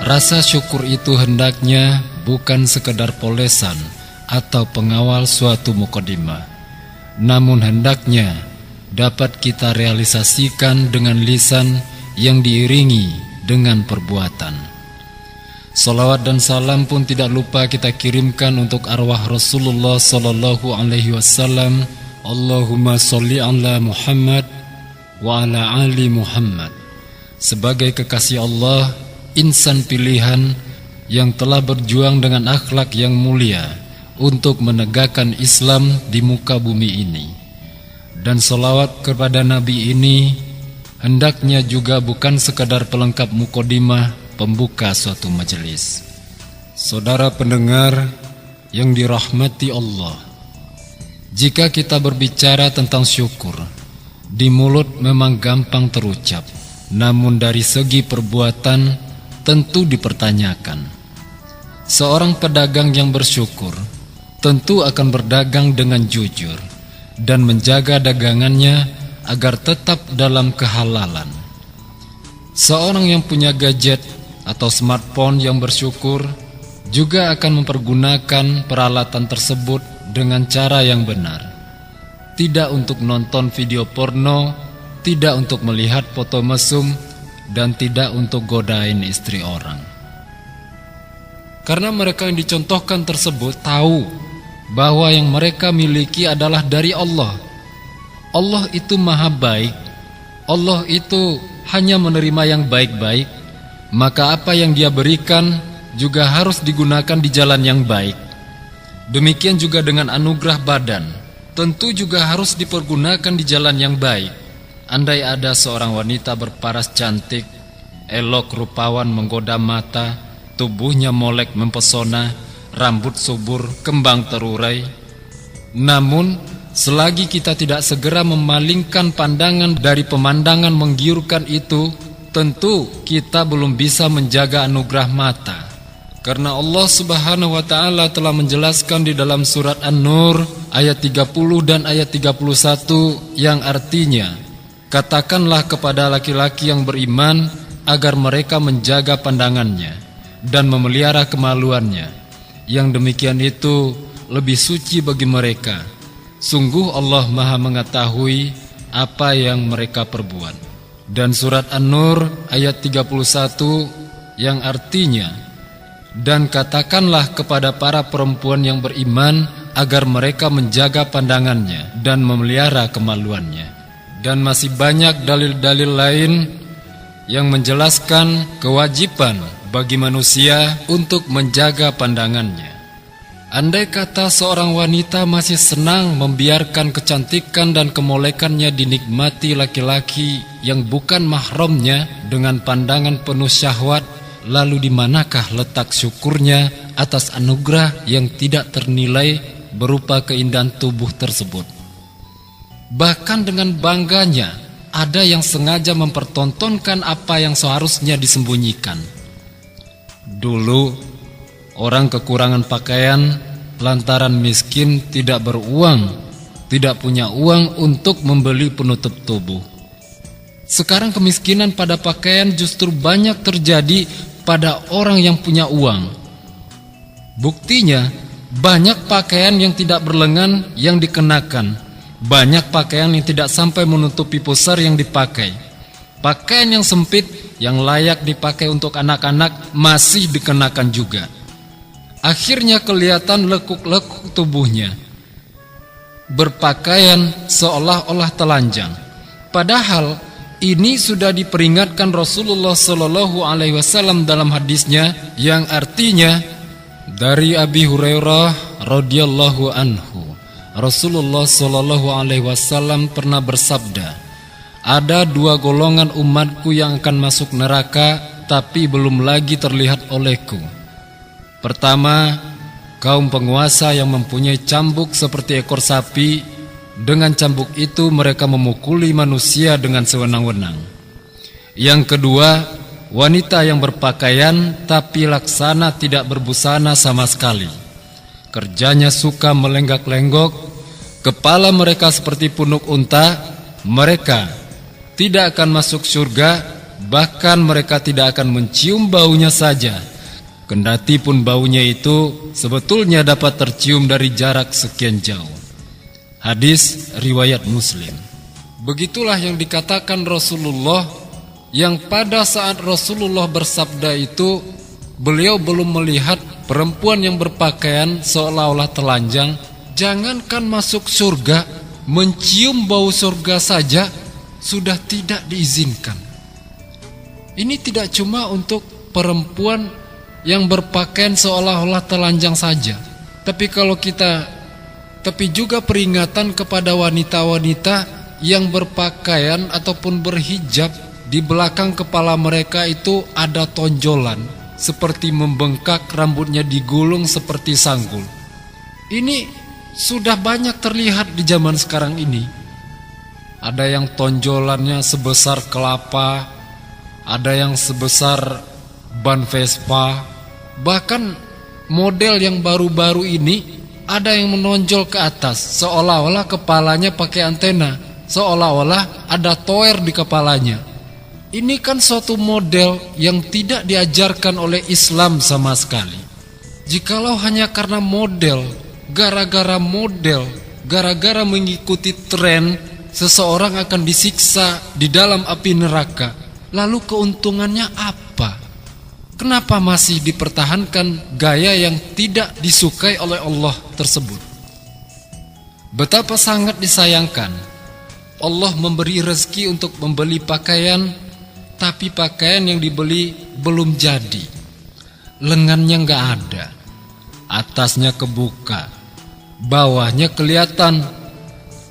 Rasa syukur itu hendaknya bukan sekedar polesan atau pengawal suatu mukadimah, namun hendaknya dapat kita realisasikan dengan lisan yang diiringi dengan perbuatan. Salawat dan salam pun tidak lupa kita kirimkan untuk arwah Rasulullah sallallahu alaihi wasallam. Allahumma sholli ala Muhammad wa ala ali Muhammad. Sebagai kekasih Allah, insan pilihan yang telah berjuang dengan akhlak yang mulia untuk menegakkan Islam di muka bumi ini. Dan salawat kepada Nabi ini hendaknya juga bukan sekadar pelengkap mukadimah pembuka suatu majelis. Saudara pendengar yang dirahmati Allah, jika kita berbicara tentang syukur, di mulut memang gampang terucap, namun dari segi perbuatan tentu dipertanyakan. Seorang pedagang yang bersyukur tentu akan berdagang dengan jujur dan menjaga dagangannya agar tetap dalam kehalalan. Seorang yang punya gadget atau smartphone yang bersyukur juga akan mempergunakan peralatan tersebut dengan cara yang benar. Tidak untuk nonton video porno, tidak untuk melihat foto mesum, dan tidak untuk godain istri orang. Karena mereka yang dicontohkan tersebut tahu bahwa yang mereka miliki adalah dari Allah. Allah itu maha baik. Allah itu hanya menerima yang baik-baik, maka apa yang Dia berikan juga harus digunakan di jalan yang baik. Demikian juga dengan anugerah badan, tentu juga harus dipergunakan di jalan yang baik. Andai ada seorang wanita berparas cantik, elok rupawan menggoda mata, tubuhnya molek mempesona, rambut subur, kembang terurai, namun selagi kita tidak segera memalingkan pandangan dari pemandangan menggiurkan itu, tentu kita belum bisa menjaga anugerah mata. Karena Allah Subhanahu wa taala telah menjelaskan di dalam surat An-Nur ayat 30 dan ayat 31 yang artinya, katakanlah kepada laki-laki yang beriman agar mereka menjaga pandangannya dan memelihara kemaluannya. Yang demikian itu lebih suci bagi mereka. Sungguh Allah Maha mengetahui apa yang mereka perbuat. Dan surat An-Nur ayat 31 yang artinya, dan katakanlah kepada para perempuan yang beriman agar mereka menjaga pandangannya dan memelihara kemaluannya. Dan masih banyak dalil-dalil lain yang menjelaskan kewajiban bagi manusia untuk menjaga pandangannya. Andai kata seorang wanita masih senang membiarkan kecantikan dan kemolekannya dinikmati laki-laki yang bukan mahramnya dengan pandangan penuh syahwat, lalu di manakah letak syukurnya atas anugerah yang tidak ternilai berupa keindahan tubuh tersebut? Bahkan dengan bangganya, ada yang sengaja mempertontonkan apa yang seharusnya disembunyikan. Dulu, orang kekurangan pakaian lantaran miskin tidak beruang, tidak punya uang untuk membeli penutup tubuh. Sekarang kemiskinan pada pakaian justru banyak terjadi pada orang yang punya uang. Buktinya, banyak pakaian yang tidak berlengan yang dikenakan. Banyak pakaian yang tidak sampai menutupi pusar yang dipakai. Pakaian yang sempit yang layak dipakai untuk anak-anak masih dikenakan juga. Akhirnya kelihatan lekuk-lekuk tubuhnya, berpakaian seolah-olah telanjang. Padahal ini sudah diperingatkan Rasulullah sallallahu alaihi wasallam dalam hadisnya yang artinya, dari Abi Hurairah radhiyallahu anhu, Rasulullah sallallahu alaihi wasallam pernah bersabda, ada dua golongan umatku yang akan masuk neraka tapi belum lagi terlihat olehku. Pertama, kaum penguasa yang mempunyai cambuk seperti ekor sapi. Dengan cambuk itu mereka memukuli manusia dengan sewenang-wenang. Yang kedua, wanita yang berpakaian tapi laksana tidak berbusana sama sekali. Kerjanya suka melenggak-lenggok, kepala mereka seperti punuk unta. Mereka tidak akan masuk surga Bahkan mereka tidak akan mencium baunya saja, kendati pun baunya itu sebetulnya dapat tercium dari jarak sekian jauh. Hadis riwayat Muslim. Begitulah yang dikatakan Rasulullah, yang pada saat Rasulullah bersabda itu, beliau belum melihat perempuan yang berpakaian seolah-olah telanjang. Jangankan masuk surga, mencium bau surga saja sudah tidak diizinkan. Ini tidak cuma untuk perempuan yang berpakaian seolah-olah telanjang saja, tapi juga peringatan kepada wanita-wanita yang berpakaian ataupun berhijab, di belakang kepala mereka itu ada tonjolan, seperti membengkak, rambutnya digulung seperti sanggul. Ini sudah banyak terlihat di zaman sekarang ini. Ada yang tonjolannya sebesar kelapa, ada yang sebesar ban Vespa. Bahkan model yang baru-baru ini ada yang menonjol ke atas, seolah-olah kepalanya pakai antena, seolah-olah ada toer di kepalanya. Ini kan suatu model yang tidak diajarkan oleh Islam sama sekali. Jikalau hanya karena model, gara-gara mengikuti tren, seseorang akan disiksa di dalam api neraka, lalu keuntungannya apa? Kenapa masih dipertahankan gaya yang tidak disukai oleh Allah tersebut? Betapa sangat disayangkan, Allah memberi rezeki untuk membeli pakaian, tapi pakaian yang dibeli belum jadi. Lengannya nggak ada, atasnya kebuka, bawahnya kelihatan.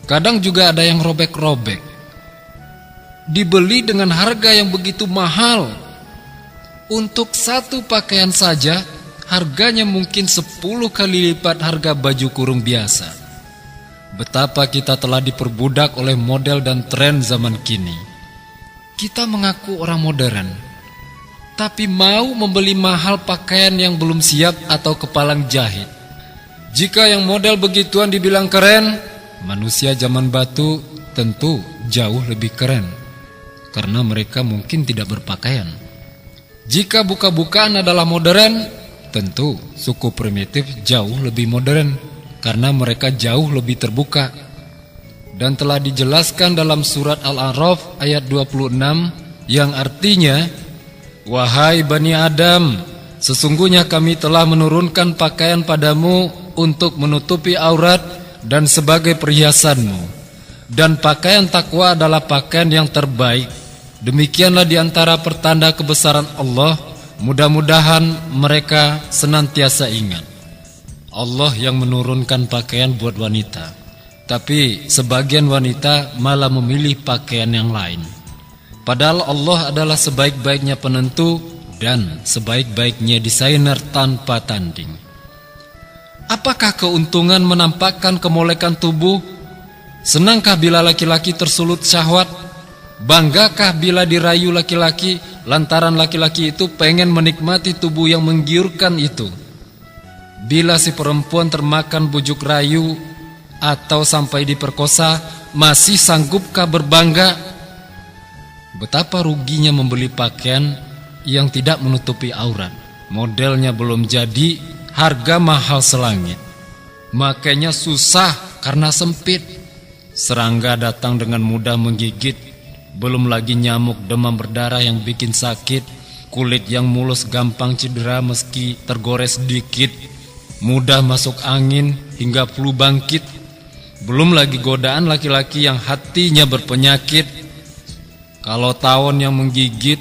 Kadang juga ada yang robek-robek. Dibeli dengan harga yang begitu mahal. Untuk satu pakaian saja harganya mungkin 10 kali lipat harga baju kurung biasa. Betapa kita telah diperbudak oleh model dan tren zaman kini. Kita mengaku orang modern, tapi mau membeli mahal pakaian yang belum siap atau kepalang jahit. Jika yang model begituan dibilang keren, manusia zaman batu tentu jauh lebih keren, karena mereka mungkin tidak berpakaian. Jika buka-bukaan adalah modern, tentu suku primitif jauh lebih modern, karena mereka jauh lebih terbuka. Dan telah dijelaskan dalam surat Al-A'raf ayat 26, yang artinya, wahai Bani Adam, sesungguhnya kami telah menurunkan pakaian padamu untuk menutupi aurat dan sebagai perhiasanmu, dan pakaian takwa adalah pakaian yang terbaik. Demikianlah diantara pertanda kebesaran Allah. Mudah-mudahan mereka senantiasa ingat. Allah yang menurunkan pakaian buat wanita, tapi sebagian wanita malah memilih pakaian yang lain. Padahal Allah adalah sebaik-baiknya penentu dan sebaik-baiknya desainer tanpa tanding. Apakah keuntungan menampakkan kemolekan tubuh? Senangkah bila laki-laki tersulut syahwat? Banggakah bila dirayu laki-laki lantaran laki-laki itu pengen menikmati tubuh yang menggiurkan itu? Bila si perempuan termakan bujuk rayu atau sampai diperkosa, masih sanggupkah berbangga? Betapa ruginya membeli pakaian yang tidak menutupi aurat. Modelnya belum jadi, harga mahal selangit. Makanya susah karena sempit. Serangga datang dengan mudah menggigit. Belum lagi nyamuk demam berdarah yang bikin sakit. Kulit yang mulus gampang cedera meski tergores sedikit. Mudah masuk angin hingga flu bangkit. Belum lagi godaan laki-laki yang hatinya berpenyakit. Kalau tawon yang menggigit,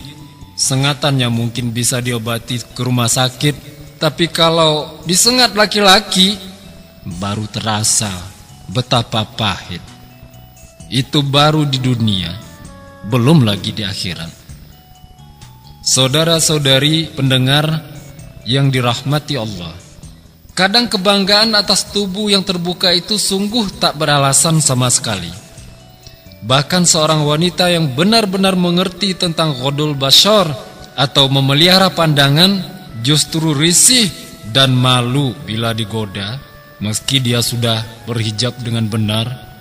sengatannya mungkin bisa diobati ke rumah sakit. Tapi kalau disengat laki-laki, baru terasa betapa pahit. Itu baru di dunia, belum lagi di akhirat. Saudara-saudari pendengar yang dirahmati Allah, kadang kebanggaan atas tubuh yang terbuka itu sungguh tak beralasan sama sekali. Bahkan seorang wanita yang benar-benar mengerti tentang ghadul basyar atau memelihara pandangan justru risih dan malu bila digoda meski dia sudah berhijab dengan benar.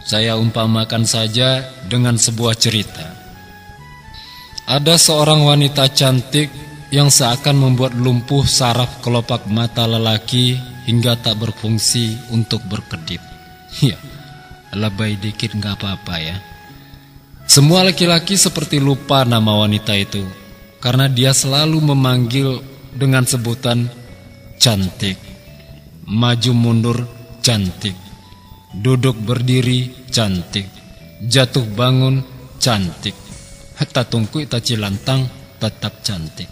Saya umpamakan saja dengan sebuah cerita. Ada seorang wanita cantik yang seakan membuat lumpuh saraf kelopak mata lelaki hingga tak berfungsi untuk berkedip. Ya, lebay dikit gak apa-apa ya. Semua laki-laki seperti lupa nama wanita itu karena dia selalu memanggil dengan sebutan cantik, maju mundur cantik, duduk berdiri cantik, jatuh bangun cantik, tatungku ita cilantang tetap cantik.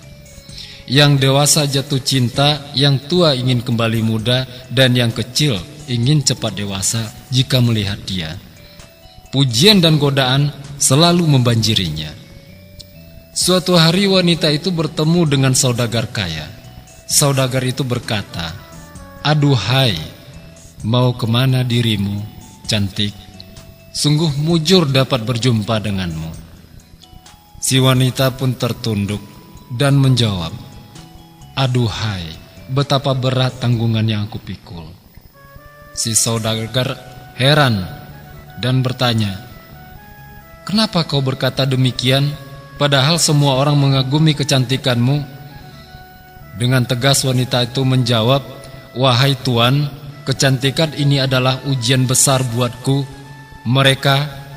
Yang dewasa jatuh cinta, yang tua ingin kembali muda, dan yang kecil ingin cepat dewasa jika melihat dia. Pujian dan godaan selalu membanjirinya. Suatu hari wanita itu bertemu dengan saudagar kaya. Saudagar itu berkata, "Aduhai, mau kemana dirimu, cantik? Sungguh mujur dapat berjumpa denganmu." Si wanita pun tertunduk dan menjawab, "Aduhai, betapa berat tanggungan yang aku pikul." Si saudagar heran dan bertanya, "Kenapa kau berkata demikian, padahal semua orang mengagumi kecantikanmu?" Dengan tegas wanita itu menjawab, "Wahai tuan, kecantikan ini adalah ujian besar buatku. Mereka,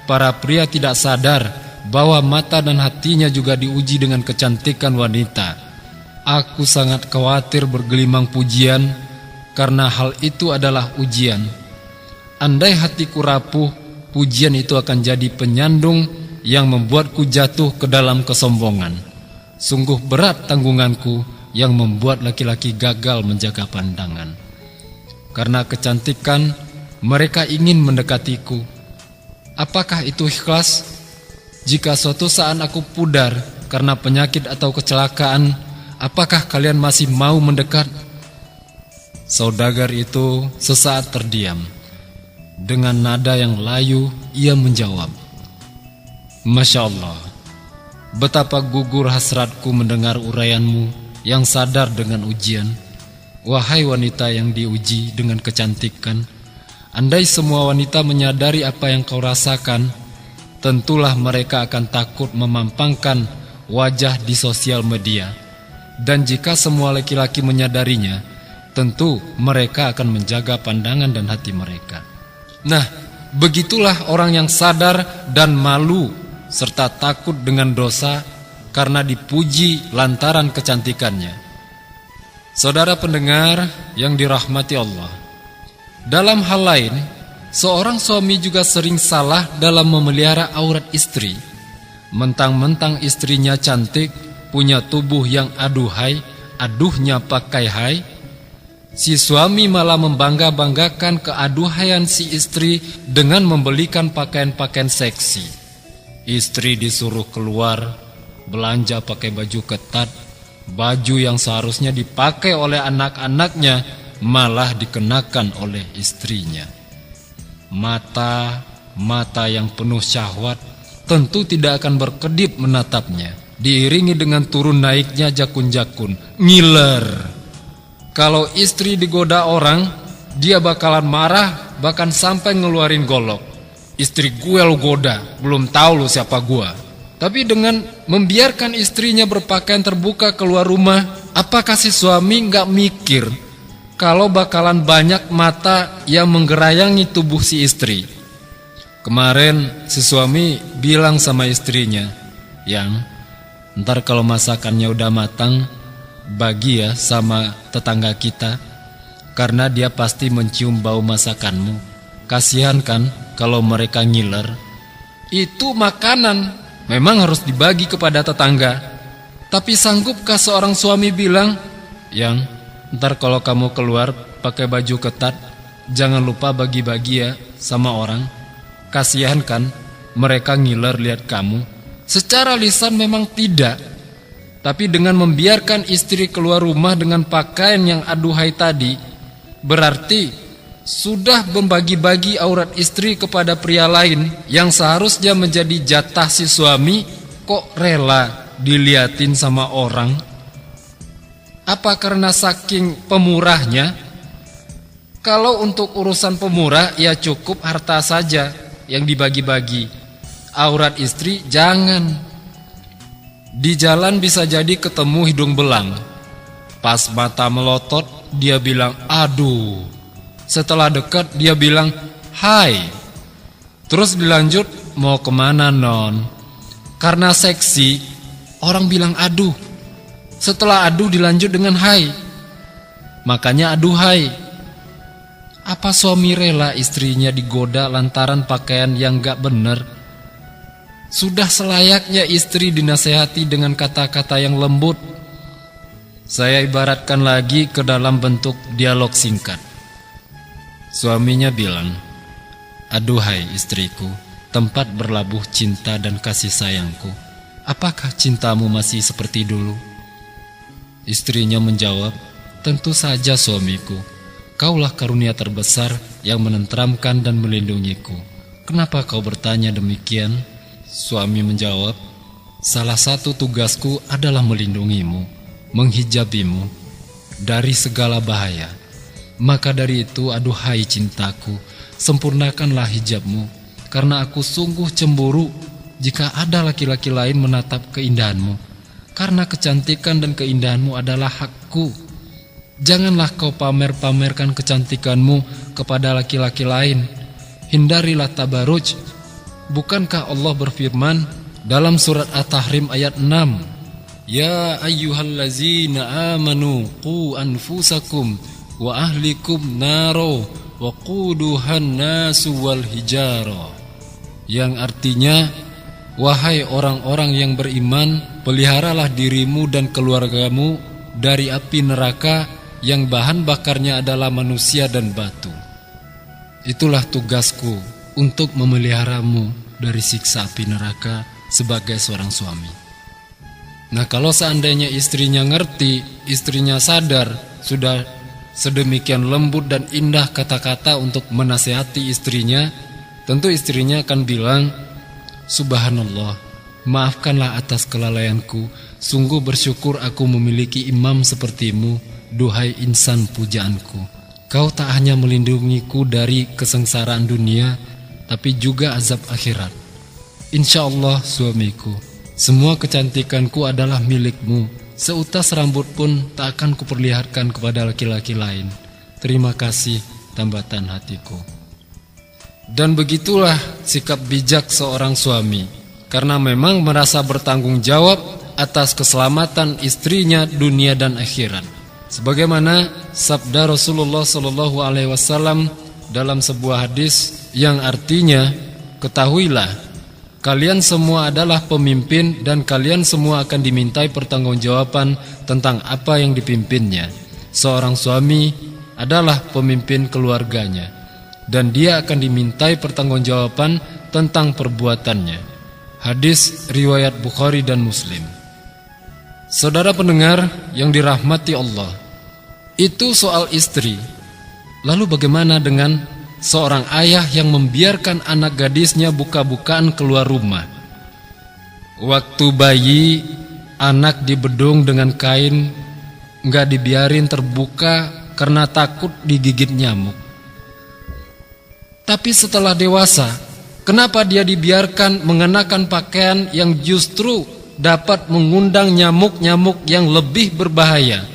para pria tidak sadar bahwa mata dan hatinya juga diuji dengan kecantikan wanita. Aku sangat khawatir bergelimang pujian, karena hal itu adalah ujian. Andai hatiku rapuh, pujian itu akan jadi penyandung yang membuatku jatuh ke dalam kesombongan. Sungguh berat tanggunganku yang membuat laki-laki gagal menjaga pandangan. Karena kecantikan, mereka ingin mendekatiku. Apakah itu ikhlas? Jika suatu saat aku pudar karena penyakit atau kecelakaan, apakah kalian masih mau mendekat?" Saudagar itu sesaat terdiam. Dengan nada yang layu, ia menjawab, "Masya Allah, betapa gugur hasratku mendengar uraianmu yang sadar dengan ujian. Wahai wanita yang diuji dengan kecantikan, andai semua wanita menyadari apa yang kau rasakan, tentulah mereka akan takut memampangkan wajah di sosial media. Dan jika semua laki-laki menyadarinya, tentu mereka akan menjaga pandangan dan hati mereka. Nah, begitulah orang yang sadar dan malu serta takut dengan dosa karena dipuji lantaran kecantikannya." Saudara pendengar yang dirahmati Allah, dalam hal lain, seorang suami juga sering salah dalam memelihara aurat istri. Mentang-mentang istrinya cantik, punya tubuh yang aduhai, aduhnya pakai hai, si suami malah membangga-banggakan keaduhaian si istri dengan membelikan pakaian-pakaian seksi. Istri disuruh keluar, belanja pakai baju ketat, baju yang seharusnya dipakai oleh anak-anaknya malah dikenakan oleh istrinya. Mata yang penuh syahwat tentu tidak akan berkedip menatapnya, diiringi dengan turun naiknya jakun-jakun, ngiler. Kalau istri digoda orang, dia bakalan marah, bahkan sampai ngeluarin golok. "Istri gue lo goda, belum tahu lo siapa gue." Tapi dengan membiarkan istrinya berpakaian terbuka keluar rumah, apakah si suami gak mikir kalau bakalan banyak mata yang menggerayangi tubuh si istri? Kemarin si suami bilang sama istrinya, "Yang, ntar kalau masakannya udah matang, bagi ya sama tetangga kita, karena dia pasti mencium bau masakanmu. Kasihan kan kalau mereka ngiler. Itu makanan, memang harus dibagi kepada tetangga." Tapi sanggupkah seorang suami bilang, "Yang, ntar kalau kamu keluar pakai baju ketat, jangan lupa bagi-bagi ya sama orang. Kasihan kan mereka ngiler lihat kamu." Secara lisan memang tidak, tapi dengan membiarkan istri keluar rumah dengan pakaian yang aduhai tadi, berarti sudah membagi-bagi aurat istri kepada pria lain yang seharusnya menjadi jatah si suami. Kok rela diliatin sama orang? Apa karena saking pemurahnya? Kalau untuk urusan pemurah, ya cukup harta saja yang dibagi-bagi. Aurat istri jangan. Di jalan bisa jadi ketemu hidung belang. Pas mata melotot, dia bilang, aduh. Setelah dekat, dia bilang, hai. Terus dilanjut, mau kemana non? Karena seksi, orang bilang aduh. Setelah aduh dilanjut dengan hai. Makanya aduhai. Apa suami rela istrinya digoda lantaran pakaian yang gak bener? Sudah selayaknya istri dinasehati dengan kata-kata yang lembut. Saya ibaratkan lagi ke dalam bentuk dialog singkat. Suaminya bilang, aduhai istriku, tempat berlabuh cinta dan kasih sayangku, apakah cintamu masih seperti dulu? Istrinya menjawab, tentu saja suamiku, kaulah karunia terbesar yang menenteramkan dan melindungiku. Kenapa kau bertanya demikian? Suami menjawab, salah satu tugasku adalah melindungimu, menghijabimu dari segala bahaya. Maka dari itu, aduhai cintaku, sempurnakanlah hijabmu, karena aku sungguh cemburu jika ada laki-laki lain menatap keindahanmu. Karena kecantikan dan keindahanmu adalah hakku. Janganlah kau pamer-pamerkan kecantikanmu kepada laki-laki lain. Hindarilah tabaruj. Bukankah Allah berfirman dalam surat At-Tahrim ayat 6, ya ayyuhallazina amanu qu anfusakum wa ahlikum naro wa quduhan nasu wal hijara, yang artinya, wahai orang-orang yang beriman, peliharalah dirimu dan keluargamu dari api neraka yang bahan bakarnya adalah manusia dan batu. Itulah tugasku untuk memeliharamu dari siksa api neraka sebagai seorang suami. Nah, kalau seandainya istrinya ngerti, istrinya sadar, sudah sedemikian lembut dan indah kata-kata untuk menasehati istrinya, tentu istrinya akan bilang, subhanallah, maafkanlah atas kelalaianku. Sungguh bersyukur aku memiliki imam sepertimu, duhai insan pujaanku. Kau tak hanya melindungiku dari kesengsaraan dunia, tapi juga azab akhirat. Insya Allah suamiku, semua kecantikanku adalah milikmu. Seutas rambut pun tak akan kuperlihatkan kepada laki-laki lain. Terima kasih tambatan hatiku. Dan begitulah sikap bijak seorang suami, karena memang merasa bertanggung jawab atas keselamatan istrinya dunia dan akhirat. Sebagaimana sabda Rasulullah SAW dalam sebuah hadis yang artinya, ketahuilah, kalian semua adalah pemimpin dan kalian semua akan dimintai pertanggungjawaban tentang apa yang dipimpinnya. Seorang suami adalah pemimpin keluarganya, dan dia akan dimintai pertanggungjawaban tentang perbuatannya. Hadis riwayat Bukhari dan Muslim. Saudara pendengar yang dirahmati Allah, itu soal istri. Lalu bagaimana dengan seorang ayah yang membiarkan anak gadisnya buka-bukaan keluar rumah? Waktu bayi, anak dibedung dengan kain, nggak dibiarin terbuka karena takut digigit nyamuk. Tapi setelah dewasa, kenapa dia dibiarkan mengenakan pakaian yang justru dapat mengundang nyamuk-nyamuk yang lebih berbahaya?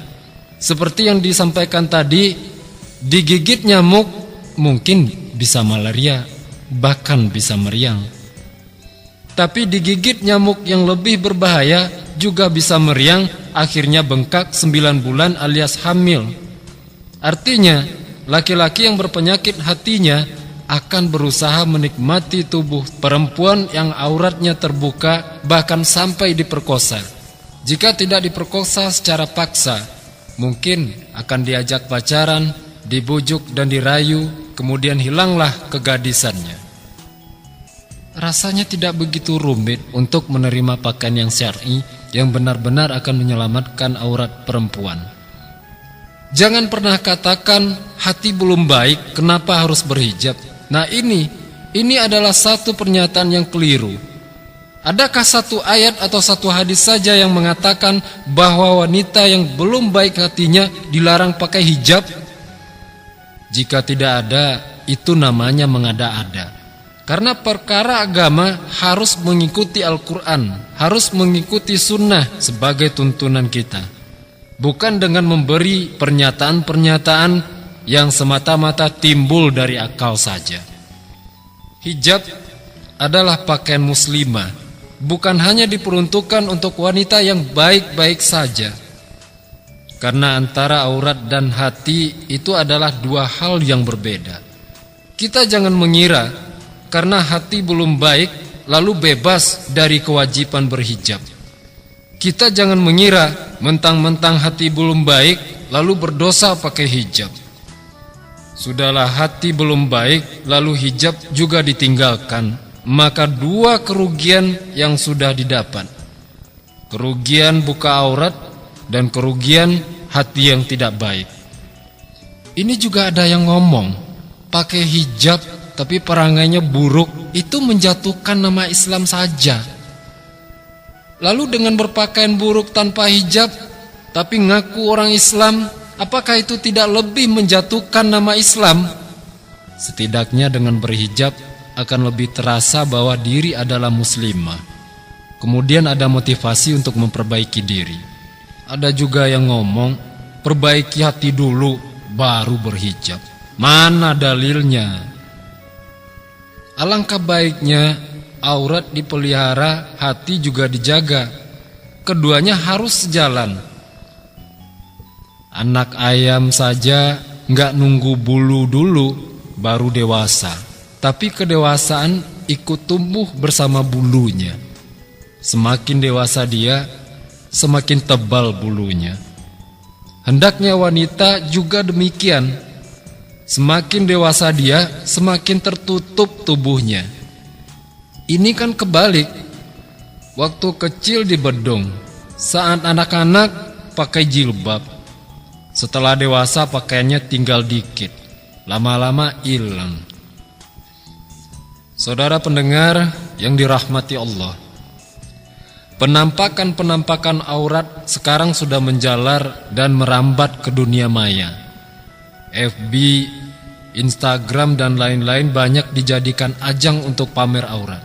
Seperti yang disampaikan tadi, digigit nyamuk mungkin bisa malaria, bahkan bisa meriang. Tapi digigit nyamuk yang lebih berbahaya juga bisa meriang, akhirnya bengkak 9 bulan alias hamil. Artinya, laki-laki yang berpenyakit hatinya akan berusaha menikmati tubuh perempuan yang auratnya terbuka, bahkan sampai diperkosa. Jika tidak diperkosa secara paksa, mungkin akan diajak pacaran, dibujuk dan dirayu, kemudian hilanglah kegadisannya. Rasanya tidak begitu rumit untuk menerima pakaian yang syar'i yang benar-benar akan menyelamatkan aurat perempuan. Jangan pernah katakan hati belum baik, kenapa harus berhijab? Nah ini adalah satu pernyataan yang keliru. Adakah satu ayat atau satu hadis saja yang mengatakan bahwa wanita yang belum baik hatinya dilarang pakai hijab? Jika tidak ada, itu namanya mengada-ada. Karena perkara agama harus mengikuti Al-Quran, harus mengikuti sunnah sebagai tuntunan kita, bukan dengan memberi pernyataan-pernyataan yang semata-mata timbul dari akal saja. Hijab adalah pakaian muslimah, bukan hanya diperuntukkan untuk wanita yang baik-baik saja. Karena antara aurat dan hati itu adalah dua hal yang berbeda. Kita jangan mengira karena hati belum baik lalu bebas dari kewajiban berhijab. Kita jangan mengira mentang-mentang hati belum baik lalu berdosa pakai hijab. Sudahlah hati belum baik lalu hijab juga ditinggalkan, maka dua kerugian yang sudah didapat. Kerugian buka aurat dan kerugian hati yang tidak baik. Ini juga ada yang ngomong, pakai hijab tapi perangainya buruk, itu menjatuhkan nama Islam saja. Lalu dengan berpakaian buruk tanpa hijab tapi ngaku orang Islam, apakah itu tidak lebih menjatuhkan nama Islam? Setidaknya dengan berhijab akan lebih terasa bahwa diri adalah muslimah. Kemudian ada motivasi untuk memperbaiki diri. Ada juga yang ngomong, perbaiki hati dulu baru berhijab. Mana dalilnya? Alangkah baiknya aurat dipelihara, hati juga dijaga. Keduanya harus sejalan. Anak ayam saja nggak nunggu bulu dulu baru dewasa, tapi kedewasaan ikut tumbuh bersama bulunya. Semakin dewasa dia, semakin tebal bulunya. Hendaknya wanita juga demikian. Semakin dewasa dia, semakin tertutup tubuhnya. Ini kan kebalik. Waktu kecil dibedong, saat anak-anak pakai jilbab. Setelah dewasa pakaiannya tinggal dikit, lama-lama hilang. Saudara pendengar yang dirahmati Allah, penampakan-penampakan aurat sekarang sudah menjalar dan merambat ke dunia maya. FB, Instagram dan lain-lain banyak dijadikan ajang untuk pamer aurat.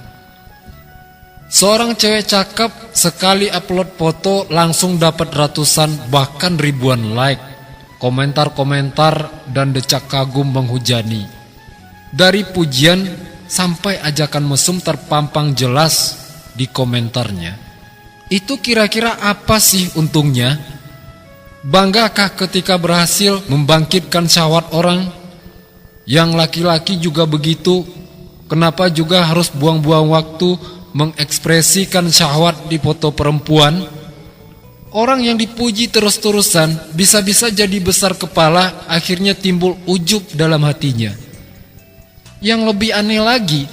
Seorang cewek cakep sekali upload foto langsung dapat ratusan bahkan ribuan like, komentar-komentar dan decak kagum menghujani. Dari pujian sampai ajakan mesum terpampang jelas di komentarnya. Itu kira-kira apa sih untungnya? Banggakah ketika berhasil membangkitkan syahwat orang? Yang laki-laki juga begitu. Kenapa juga harus buang-buang waktu mengekspresikan syahwat di foto perempuan? Orang yang dipuji terus-terusan bisa-bisa jadi besar kepala, akhirnya timbul ujub dalam hatinya. Yang lebih aneh lagi,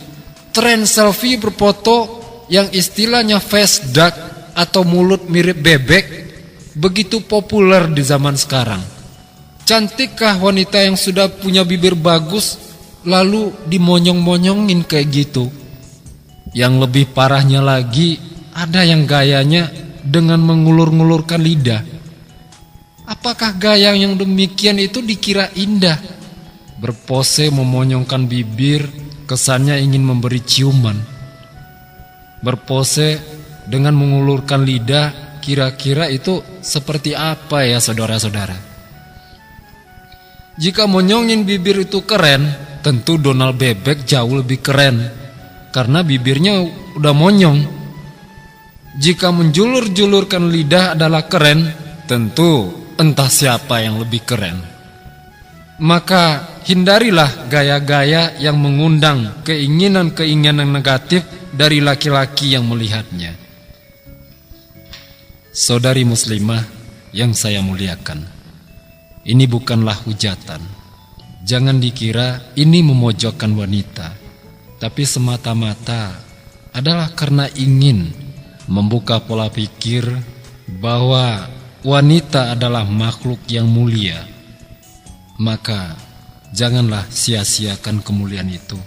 tren selfie berfoto yang istilahnya face duck atau mulut mirip bebek begitu populer di zaman sekarang. Cantikkah wanita yang sudah punya bibir bagus lalu dimonyong-monyongin kayak gitu? Yang lebih parahnya lagi, ada yang gayanya dengan mengulur-ngulurkan lidah. Apakah gaya yang demikian itu dikira indah? Berpose memonyongkan bibir, kesannya ingin memberi ciuman. Berpose dengan mengulurkan lidah, kira-kira itu seperti apa ya saudara-saudara? Jika monyongin bibir itu keren, tentu Donald Bebek jauh lebih keren, karena bibirnya udah monyong. Jika menjulur-julurkan lidah adalah keren, tentu entah siapa yang lebih keren. Maka hindarilah gaya-gaya yang mengundang keinginan-keinginan negatif dari laki-laki yang melihatnya. Saudari muslimah yang saya muliakan, ini bukanlah hujatan. Jangan dikira ini memojokkan wanita, tapi semata-mata adalah karena ingin membuka pola pikir bahwa wanita adalah makhluk yang mulia. Maka janganlah sia-siakan kemuliaan itu,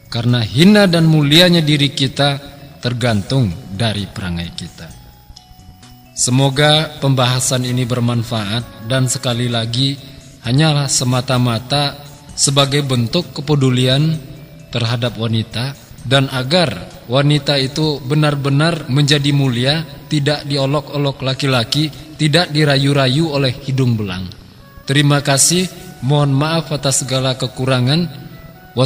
karena hina dan mulianya diri kita tergantung dari perangai kita. Semoga pembahasan ini bermanfaat dan sekali lagi hanyalah semata-mata sebagai bentuk kepedulian terhadap wanita, dan agar wanita itu benar-benar menjadi mulia, tidak diolok-olok laki-laki, tidak dirayu-rayu oleh hidung belang. Terima kasih, mohon maaf atas segala kekurangan.